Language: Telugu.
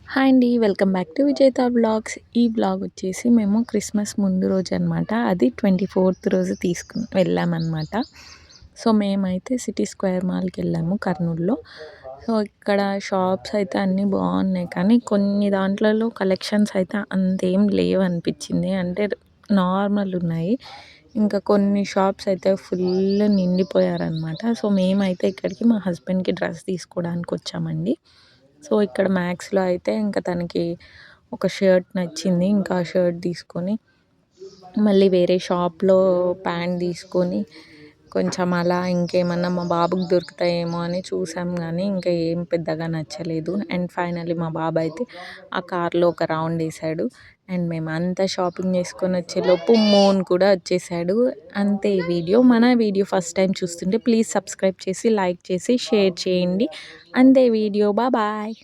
హాయ్ అండి. వెల్కమ్ బ్యాక్ టు విజేత వ్లాగ్స్. ఈ వ్లాగ్ వచ్చేసి మేము క్రిస్మస్ ముందు రోజు అనమాట. అది 24th రోజు వెళ్ళామన్నమాట. సో, మేమైతే సిటీ స్క్వేర్ మాల్‌కెళ్ళాము కర్నూల్‌లో. సో, ఇక్కడ షాప్స్ అయితే అన్నీ బాగున్నాయి. కానీ కొన్ని దాంట్లలో కలెక్షన్స్ అయితే అంతేం లేవనిపించింది. అంటే నార్మల్ ఉన్నాయి. ఇంకా కొన్ని షాప్స్ అయితే ఫుల్ నిండిపోయారనమాట. సో, మేమైతే ఇక్కడికి మా హస్బెండ్‌కి డ్రెస్ తీసుకోవడానికి వచ్చామండి. సో, ఇక్కడ మ్యాక్స్‌లో అయితే ఇంకా తనకి ఒక షర్ట్ నచ్చింది. ఇంకా ఆ షర్ట్ తీసుకొని, మళ్ళీ వేరే షాప్‌లో ప్యాంట్ తీసుకొని, కొంచెం అలా ఇంకేమన్నా మా బాబుకి దొరుకుతాయేమో అని చూసాం గానీ, ఇంకా ఏం పెద్దగా నచ్చలేదు. అండ్ ఫైనల్లీ మా బాబు అయితే ఆ కార్‌లో ఒక రౌండ్ ఏసాడు. అండ్ మేమంతా షాపింగ్ చేసుకొని వచ్చేలోపు మూన్ కూడా వచ్చేసాడు. అంతే ఈ వీడియో. మన వీడియో ఫస్ట్ టైం చూస్తుంటే ప్లీజ్ సబ్స్క్రైబ్ చేసి, లైక్ చేసి, షేర్ చేయండి. అంతే వీడియో. బాయ్.